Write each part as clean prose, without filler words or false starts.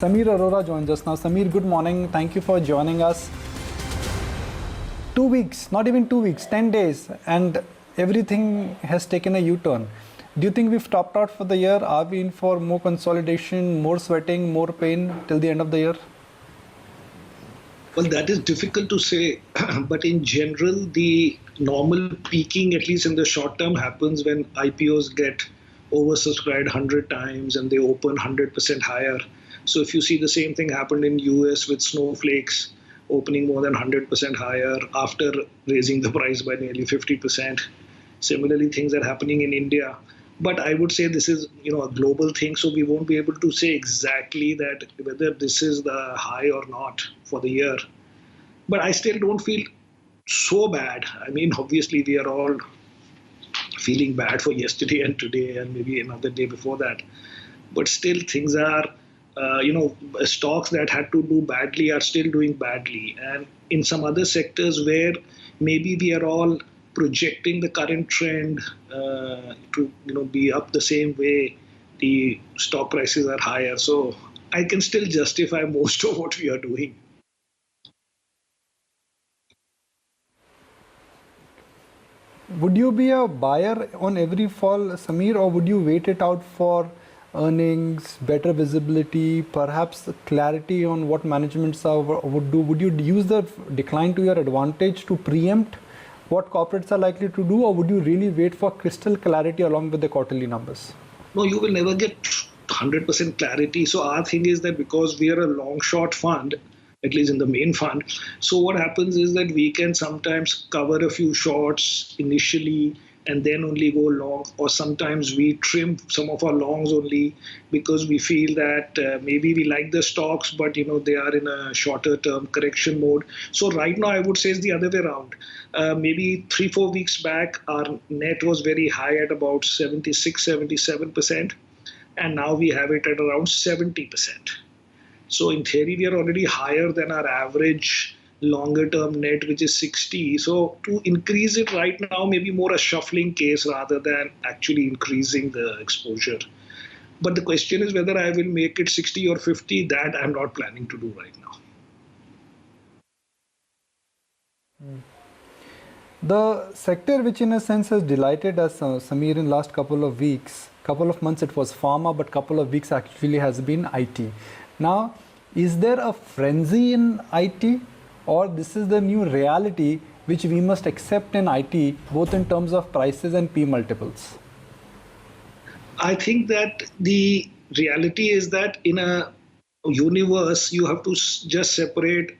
Samir Arora joins us now. Samir, good morning. Thank you for joining us. 2 weeks, not even 2 weeks, 10 days, and everything has taken a U-turn. Do you think we've topped out for the year? Are we in for more consolidation, more sweating, more pain till the end of the year? Well, that is difficult to say, but in general, the normal peaking, at least in the short term, happens when IPOs get oversubscribed 100 times and they open 100% higher. So if you see the same thing happened in US with Snowflakes opening more than 100% higher after raising the price by nearly 50%. Similarly, things are happening in India. But I would say this is, a global thing, so we won't be able to say exactly that whether this is the high or not for the year. But I still don't feel so bad. I mean, obviously, we are all feeling bad for yesterday and today and maybe another day before that. But still, things are, stocks that had to do badly are still doing badly. And in some other sectors where maybe we are all projecting the current trend to be up the same way, the stock prices are higher. So I can still justify most of what we are doing. Would you be a buyer on every fall, Samir, or would you wait it out for earnings, better visibility, perhaps clarity on what managements would do? Would you use the decline to your advantage to preempt what corporates are likely to do, or would you really wait for crystal clarity along with the quarterly numbers? No, you will never get 100% clarity. So our thing is that because we are a long short fund, at least in the main fund, so what happens is that we can sometimes cover a few shorts initially and then only go long, or sometimes we trim some of our longs only because we feel that maybe we like the stocks, but they are in a shorter term correction mode. So right now I would say it's the other way around. Maybe 3-4 weeks back, our net was very high at about 76-77%, and now we have it at around 70%. So in theory, we are already higher than our average longer term net, which is 60. So to increase it right now may be more a shuffling case rather than actually increasing the exposure. But the question is whether I will make it 60 or 50, that I'm not planning to do right now. The sector which in a sense has delighted us, Samir, in last couple of months it was pharma, but couple of weeks actually has been IT. Now, is there a frenzy in IT, or this is the new reality which we must accept in IT, both in terms of prices and P multiples? I think that the reality is that in a universe, you have to just separate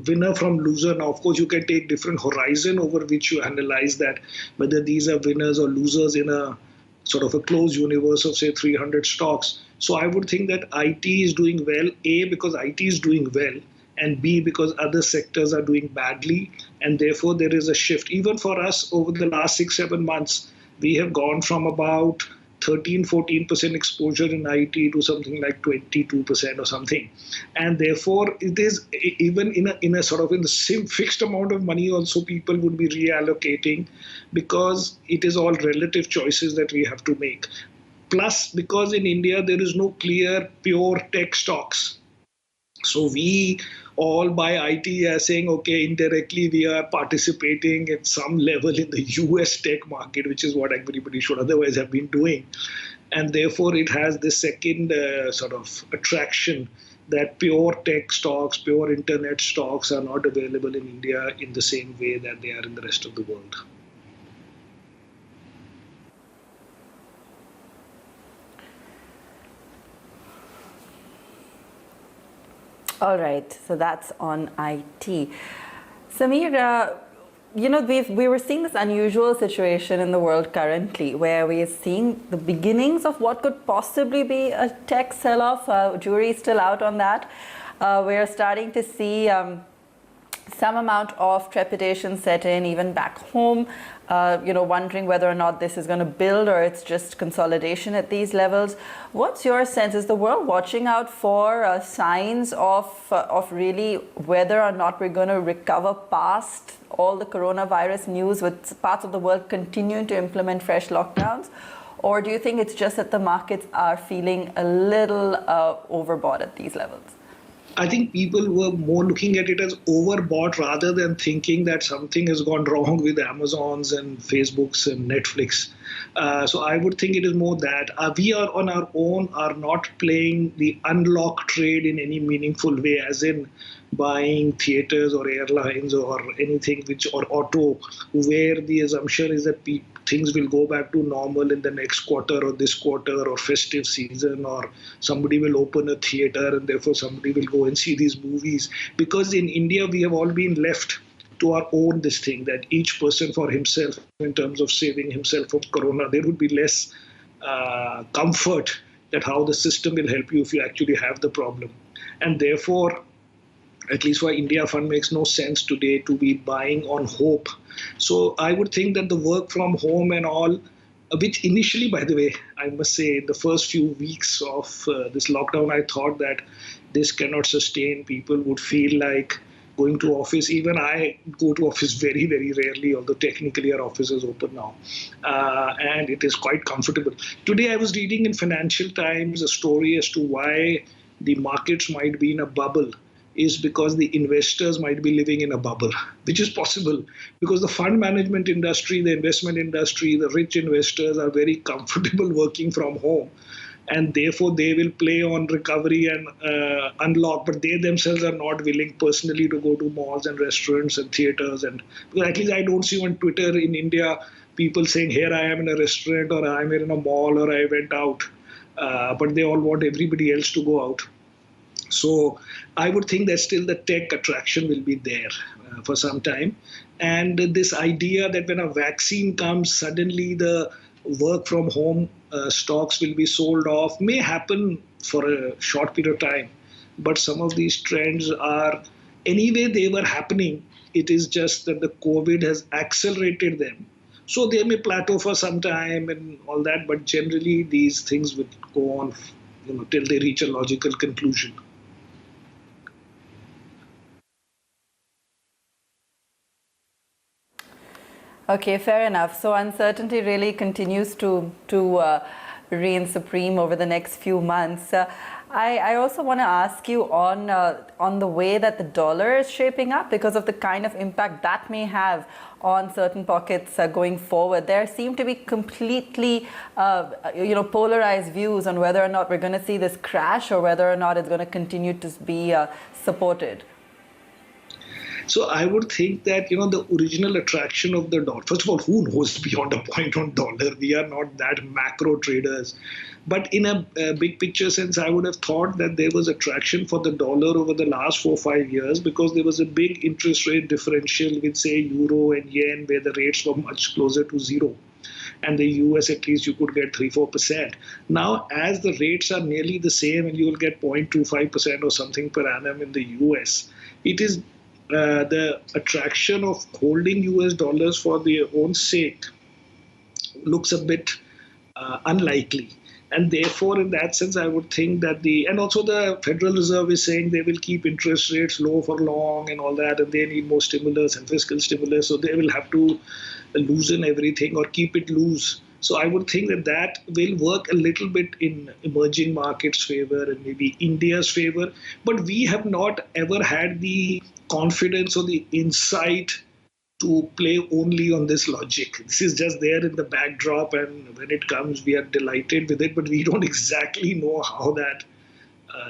winner from loser. Now, of course, you can take different horizon over which you analyze that, whether these are winners or losers in a sort of a closed universe of, say, 300 stocks. So I would think that IT is doing well, A, because IT is doing well, and B, because other sectors are doing badly, and therefore there is a shift. Even for us, over the last 6-7 months, we have gone from about 13-14% exposure in IT to something like 22% or something. And therefore, it is even in a sort of in the same fixed amount of money also people would be reallocating, because it is all relative choices that we have to make. Plus, because in India, there is no clear pure tech stocks. So we all buy IT as saying, okay, indirectly we are participating at some level in the US tech market, which is what everybody should otherwise have been doing. And therefore it has this second sort of attraction that pure tech stocks, pure internet stocks are not available in India in the same way that they are in the rest of the world. All right, so that's on IT. Samir, we were seeing this unusual situation in the world currently where we are seeing the beginnings of what could possibly be a tech sell-off. Jury is still out on that. We're starting to see some amount of trepidation set in even back home, wondering whether or not this is going to build or it's just consolidation at these levels. What's your sense? Is the world watching out for signs of really whether or not we're going to recover past all the coronavirus news with parts of the world continuing to implement fresh lockdowns? Or do you think it's just that the markets are feeling a little overbought at these levels? I think people were more looking at it as overbought rather than thinking that something has gone wrong with Amazons and Facebooks and Netflix. So I would think it is more that we are on our own are not playing the unlock trade in any meaningful way, as in buying theaters or airlines or anything or auto, where the assumption is that things will go back to normal in the next quarter or this quarter or festive season, or somebody will open a theater and therefore somebody will go and see these movies. Because in India, we have all been left to our own this thing, that each person for himself, in terms of saving himself from corona, there would be less comfort that how the system will help you if you actually have the problem. And therefore, at least for India fund, makes no sense today to be buying on hope. So I would think that the work from home and all, which initially, by the way, I must say, the first few weeks of this lockdown, I thought that this cannot sustain. People would feel like going to office. Even I go to office very, very rarely, although technically our office is open now. And it is quite comfortable. Today I was reading in Financial Times a story as to why the markets might be in a bubble is because the investors might be living in a bubble, which is possible because the fund management industry, the investment industry, the rich investors are very comfortable working from home. And therefore, they will play on recovery and unlock, but they themselves are not willing personally to go to malls and restaurants and theaters. And at least I don't see on Twitter in India people saying, here I am in a restaurant or I'm in a mall or I went out. But they all want everybody else to go out. So I would think that still the tech attraction will be there for some time. And this idea that when a vaccine comes, suddenly the work from home stocks will be sold off may happen for a short period of time. But some of these trends are, anyway, they were happening. It is just that the COVID has accelerated them. So they may plateau for some time and all that, but generally these things will go on till they reach a logical conclusion. Okay, fair enough. So uncertainty really continues to reign supreme over the next few months. I also want to ask you on the way that the dollar is shaping up because of the kind of impact that may have on certain pockets going forward. There seem to be completely polarized views on whether or not we're going to see this crash or whether or not it's going to continue to be supported. So I would think that, the original attraction of the dollar, first of all, who knows beyond a point on dollar? We are not that macro traders. But in a big picture sense, I would have thought that there was attraction for the dollar over the last 4 or 5 years because there was a big interest rate differential with, say, euro and yen, where the rates were much closer to zero. And the US, at least, you could get 3-4%. Now, as the rates are nearly the same and you will get 0.25% or something per annum in the US, it is the attraction of holding US dollars for their own sake looks a bit unlikely. And therefore, in that sense, I would think that and also the Federal Reserve is saying they will keep interest rates low for long and all that, and they need more stimulus and fiscal stimulus, so they will have to loosen everything or keep it loose. So I would think that will work a little bit in emerging markets' favor and maybe India's favor. But we have not ever had the confidence or the insight to play only on this logic. This is just there in the backdrop, and when it comes, we are delighted with it, but we don't exactly know how that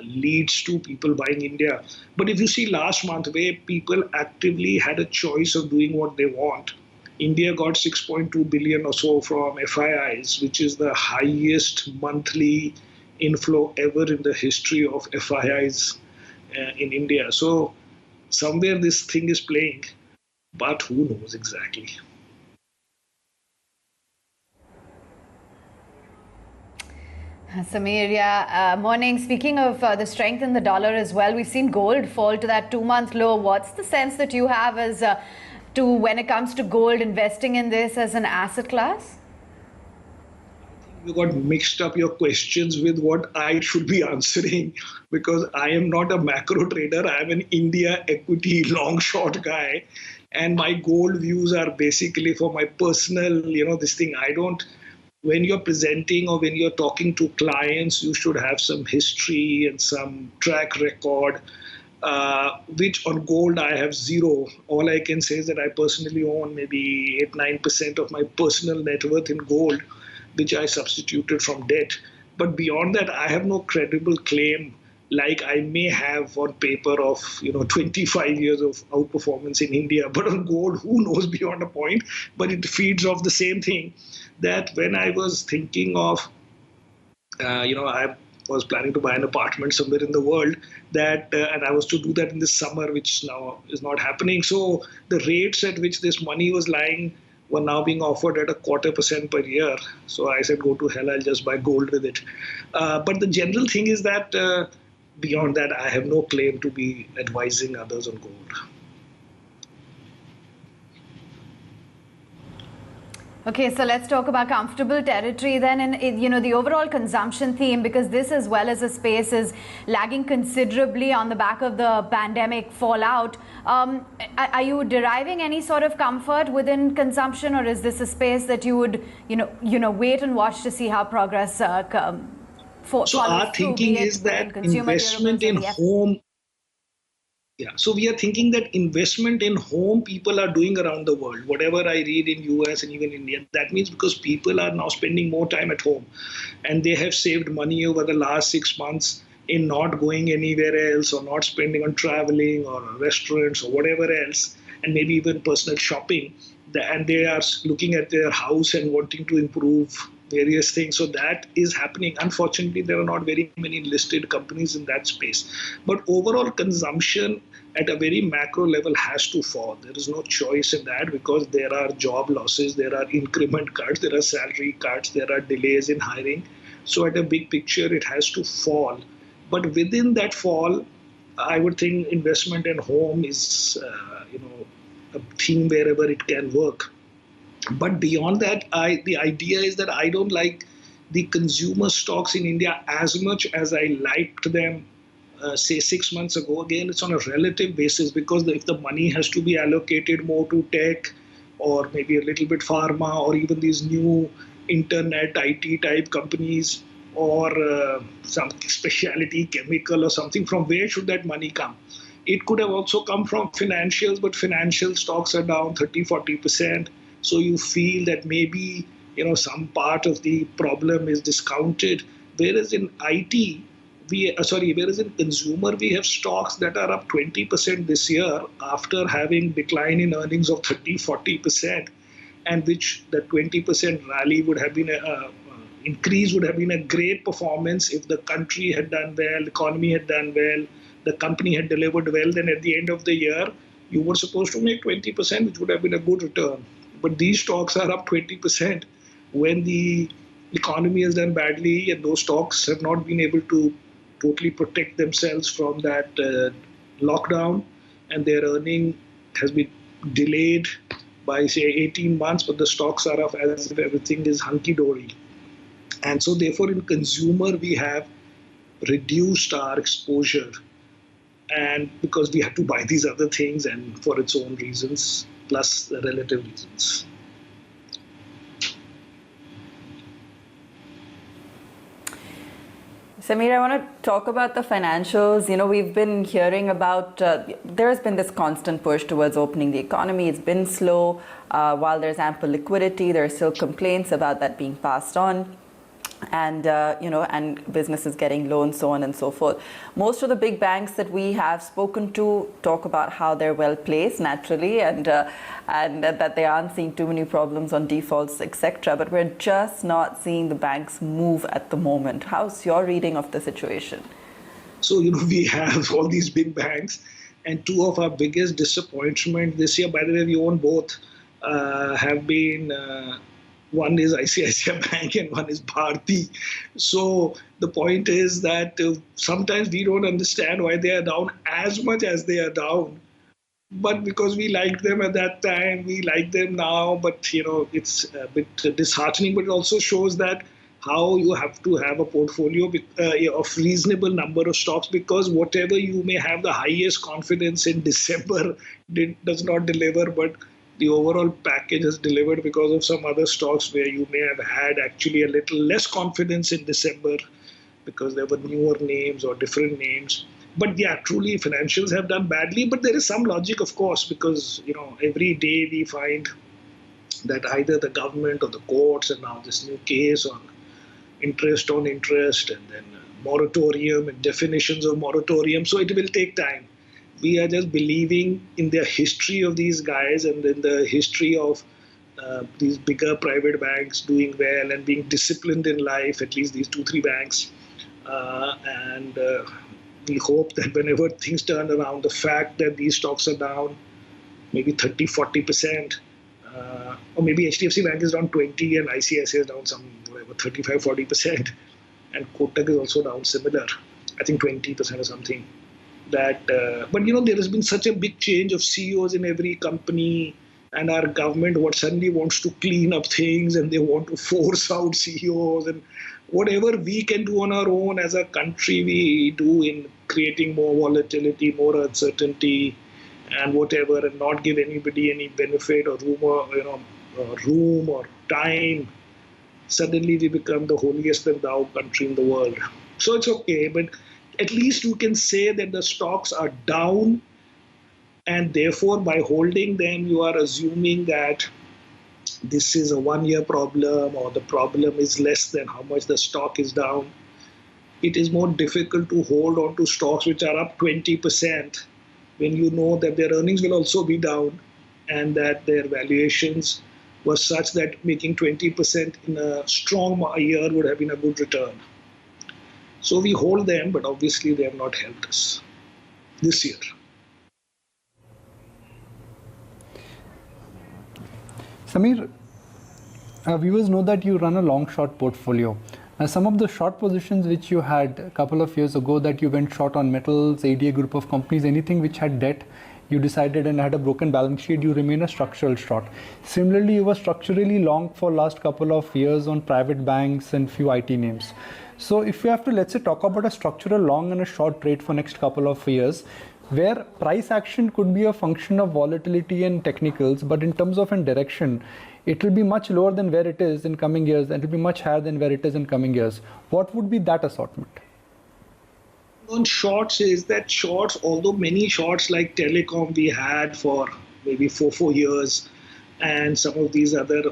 leads to people buying India. But if you see last month, where people actively had a choice of doing what they want, India got 6.2 billion or so from FIIs, which is the highest monthly inflow ever in the history of FIIs in India. So somewhere this thing is playing, but who knows exactly. Samir, morning. Speaking of the strength in the dollar as well, we've seen gold fall to that 2-month low. What's the sense that you have as to when it comes to gold, investing in this as an asset class? You got mixed up your questions with what I should be answering, because I am not a macro trader. I am an India equity long short guy, and my gold views are basically for my personal, this thing. I don't when you're presenting or when you're talking to clients, you should have some history and some track record, which on gold I have zero. All I can say is that I personally own maybe 8-9% of my personal net worth in gold, which I substituted from debt. But beyond that, I have no credible claim like I may have on paper of 25 years of outperformance in India. But on gold, who knows beyond a point? But it feeds off the same thing that when I was thinking of, I was planning to buy an apartment somewhere in the world and I was to do that in this summer, which now is not happening. So the rates at which this money was lying were now being offered at 0.25% per year. So I said, go to hell, I'll just buy gold with it. But the general thing is that beyond that, I have no claim to be advising others on gold. Okay, so let's talk about comfortable territory then, and the overall consumption theme, because this as well as a space is lagging considerably on the back of the pandemic fallout. Are you deriving any sort of comfort within consumption, or is this a space that you would wait and watch to see how progress So our thinking is that investment in home. Yeah, so we are thinking that investment in home people are doing around the world. Whatever I read in US and even India, that means because people are now spending more time at home, and they have saved money over the last 6 months in not going anywhere else or not spending on traveling or restaurants or whatever else, and maybe even personal shopping. And they are looking at their house and wanting to improve various things. So that is happening. Unfortunately, there are not very many listed companies in that space. But overall consumption at a very macro level has to fall. There is no choice in that because there are job losses, there are increment cuts, there are salary cuts, there are delays in hiring. So at a big picture, it has to fall. But within that fall, I would think investment in home is, a theme wherever it can work. But beyond that, the idea is that I don't like the consumer stocks in India as much as I liked them, say 6 months ago. Again, it's on a relative basis because if the money has to be allocated more to tech or maybe a little bit pharma or even these new internet IT type companies or some specialty chemical or something, from where should that money come? It could have also come from financials, but financial stocks are down 30-40%. So you feel that maybe some part of the problem is discounted. Whereas in whereas in consumer, we have stocks that are up 20% this year after having decline in earnings of 30-40%, and which the 20% rally would have been increase would have been a great performance if the country had done well, the economy had done well, the company had delivered well. Then at the end of the year, you were supposed to make 20%, which would have been a good return. But these stocks are up 20% when the economy has done badly, and those stocks have not been able to totally protect themselves from that lockdown, and their earning has been delayed by, say, 18 months, but the stocks are up as if everything is hunky-dory. And so therefore in consumer, we have reduced our exposure, and because we have to buy these other things and for its own reasons, plus the relative reasons. Samir, I want to talk about the financials. We've been hearing about, there has been this constant push towards opening the economy. It's been slow. While there's ample liquidity, there are still complaints about that being passed on. And, and businesses getting loans, so on and so forth. Most of the big banks that we have spoken to talk about how they're well placed naturally and that they aren't seeing too many problems on defaults, etc. But we're just not seeing the banks move at the moment. How's your reading of the situation? So, we have all these big banks, and two of our biggest disappointments this year, by the way, we own both, have been... one is ICICI Bank and one is Bharti. So the point is that sometimes we don't understand why they are down as much as they are down. But because we liked them at that time, we like them now. But, it's a bit disheartening, but it also shows that how you have to have a portfolio of reasonable number of stocks, because whatever you may have the highest confidence in December does not deliver, but the overall package has delivered because of some other stocks where you may have had actually a little less confidence in December because there were newer names or different names. But yeah, truly financials have done badly, but there is some logic, of course, because every day we find that either the government or the courts, and now this new case on interest, and then moratorium and definitions of moratorium. So it will take time. We are just believing in the history of these guys and in the history of these bigger private banks doing well and being disciplined in life, at least these 2-3 banks. And we hope that whenever things turn around, the fact that these stocks are down maybe 30-40%, or maybe HDFC Bank is down 20 and ICICI is down some 35-40%, and Kotak is also down similar, I think 20% or something. But there has been such a big change of CEOs in every company, and our government suddenly wants to clean up things, and they want to force out CEOs, and whatever we can do on our own as a country, we do in creating more volatility, more uncertainty, and whatever, and not give anybody any benefit or room or time. Suddenly we become the holiest and thou country in the world. So it's okay, but at least you can say that the stocks are down, and therefore by holding them you are assuming that this is a 1-year problem, or the problem is less than how much the stock is down. It is more difficult to hold on to stocks which are up 20% when you know that their earnings will also be down and that their valuations were such that making 20% in a strong year would have been a good return. So we hold them, but obviously they have not helped us this year. Samir, viewers know that you run a long short portfolio. Some of the short positions which you had a couple of years ago that you went short on metals, ADA group of companies, anything which had debt, you decided and had a broken balance sheet, you remain a structural short. Similarly, you were structurally long for last couple of years on private banks and few IT names. So if you have to, let's say, talk about a structural long and a short trade for next couple of years, where price action could be a function of volatility and technicals, but in terms of a direction, it will be much lower than where it is in coming years, and it will be much higher than where it is in coming years. What would be that assortment? On shorts is that shorts, although many shorts like Telecom we had for maybe 4 years, and some of these other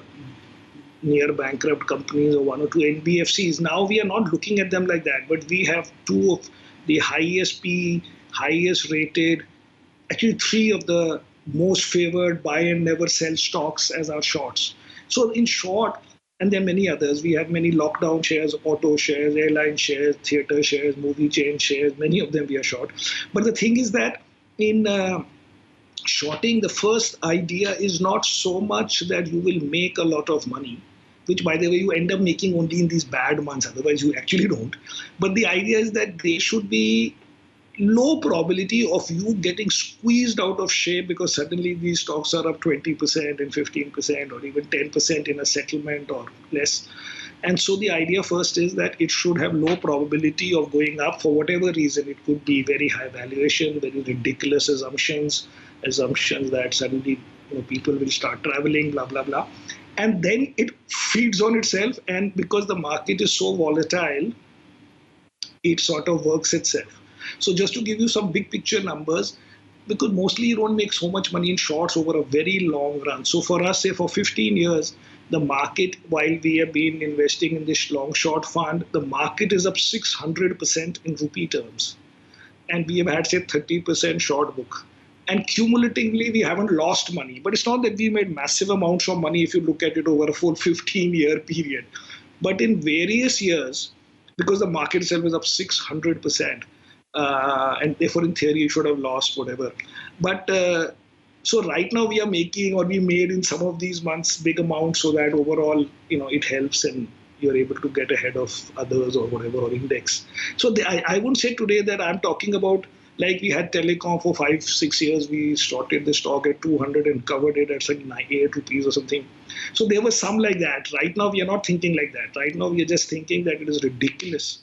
near bankrupt companies or 1 or 2 NBFCs, now we are not looking at them like that, but we have 2 of the highest P, highest rated, actually 3 of the most favored buy and never sell stocks as our shorts. So in short, and there are many others, we have many lockdown shares, auto shares, airline shares, theater shares, movie chain shares, many of them we are short. But the thing is that in shorting, the first idea is not so much that you will make a lot of money, which by the way you end up making only in these bad months, otherwise you actually don't. But the idea is that they should be low probability of you getting squeezed out of shape because suddenly these stocks are up 20% and 15% or even 10% in a settlement or less. And so the idea first is that it should have low probability of going up for whatever reason. It could be very high valuation, very ridiculous assumptions that suddenly people will start traveling, blah, blah, blah. And then it feeds on itself, and because the market is so volatile, it sort of works itself. So just to give you some big picture numbers, because mostly you don't make so much money in shorts over a very long run. So for us, say for 15 years, the market, while we have been investing in this long short fund, the market is up 600% in rupee terms. And we have had, say, 30% short book. And cumulatively, we haven't lost money. But it's not that we made massive amounts of money if you look at it over a full 15-year period. But in various years, because the market itself is up 600%, and therefore in theory you should have lost whatever. But so right now we are making, or we made in some of these months, big amounts so that overall it helps and you're able to get ahead of others or whatever, or index. So I wouldn't say today that I'm talking about, like we had Telecom for 5-6 years, we started the stock at 200 and covered it at like 8 rupees or something. So there was some like that. Right now we are not thinking like that. Right now we are just thinking that it is ridiculous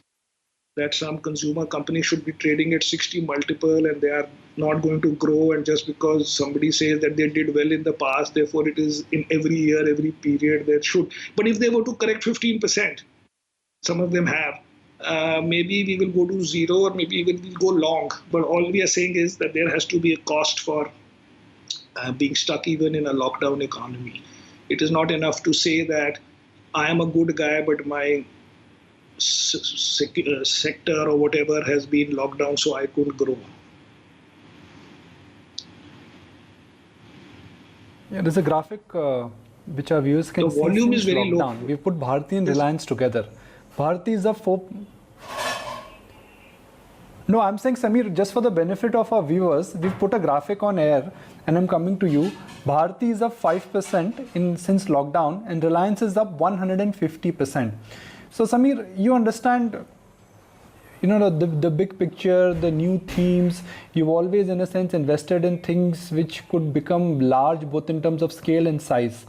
that some consumer company should be trading at 60 multiple and they are not going to grow, and just because somebody says that they did well in the past, therefore it is in every year, every period that should. But if they were to correct 15%, some of them have, maybe we will go to zero, or maybe we will go long. But all we are saying is that there has to be a cost for being stuck even in a lockdown economy. It is not enough to say that I am a good guy, but my sector or whatever has been locked down, so I couldn't grow. Yeah, there's a graphic which our viewers can The see volume since is very low. lockdown. We put Bharti and Reliance together. Bharti is up 4. No, I'm saying, Samir, just for the benefit of our viewers, we've put a graphic on air and I'm coming to you. Bharti is up 5% since lockdown and Reliance is up 150%. So, Samir, you understand, the big picture, the new themes. You've always, in a sense, invested in things which could become large, both in terms of scale and size.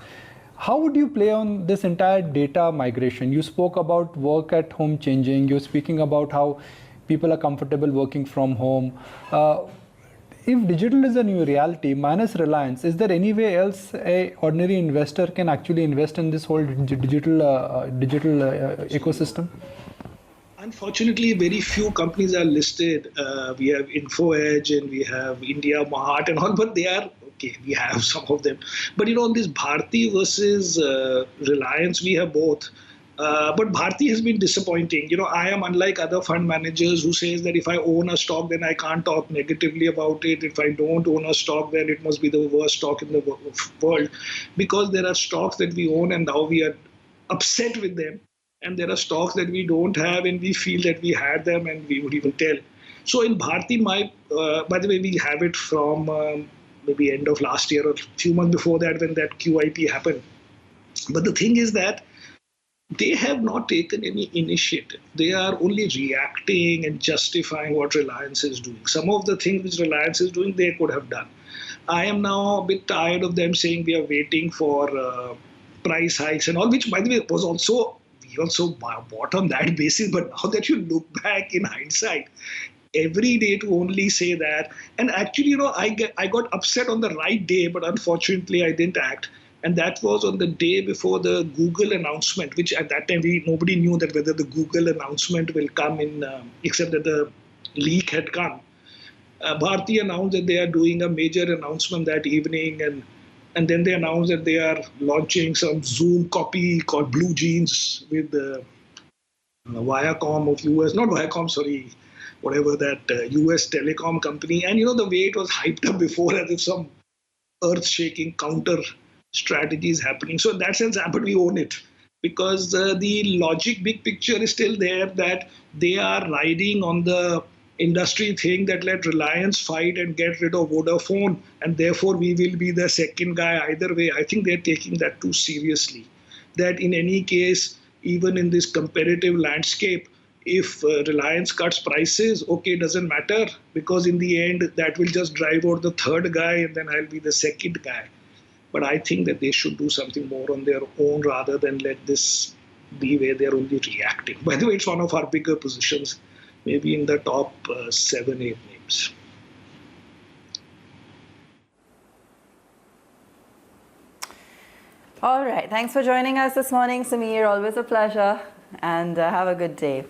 How would you play on this entire data migration? You spoke about work at home changing. You're speaking about how people are comfortable working from home. If digital is a new reality, minus Reliance, is there any way else a ordinary investor can actually invest in this whole digital ecosystem? Unfortunately, very few companies are listed. We have InfoEdge and we have India Mart and all, but they are okay. We have some of them, but on this Bharti versus Reliance, we have both. But Bharti has been disappointing. I am unlike other fund managers who says that if I own a stock, then I can't talk negatively about it. If I don't own a stock, then it must be the worst stock in the world. Because there are stocks that we own and now we are upset with them. And there are stocks that we don't have and we feel that we had them and we would even tell. So in Bharti, by the way, we have it from maybe end of last year or a few months before that when that QIP happened. But the thing is that they have not taken any initiative. They are only reacting and justifying what Reliance is doing. Some of the things which Reliance is doing, they could have done. I am now a bit tired of them saying we are waiting for price hikes and all, which, by the way, was also, we also bought on that basis. But now that you look back in hindsight, every day to only say that, and actually, I got upset on the right day, but unfortunately I didn't act. And that was on the day before the Google announcement, which at that time nobody knew that whether the Google announcement will come in, except that the leak had come. Bharti announced that they are doing a major announcement that evening, and then they announced that they are launching some Zoom copy called Blue Jeans with Viacom of US, not Viacom, sorry, whatever that US telecom company. And the way it was hyped up before as if some earth-shaking counter strategy is happening. So in that sense, but we own it because the logic, big picture is still there that they are riding on the industry thing that let Reliance fight and get rid of Vodafone, and therefore we will be the second guy either way. I think they're taking that too seriously. That in any case, even in this competitive landscape, if Reliance cuts prices, okay, doesn't matter because in the end that will just drive out the third guy and then I'll be the second guy. But I think that they should do something more on their own rather than let this be where they're only reacting. By the way, it's one of our bigger positions, maybe in the top 7, 8 names. All right. Thanks for joining us this morning, Samir. Always a pleasure. And have a good day.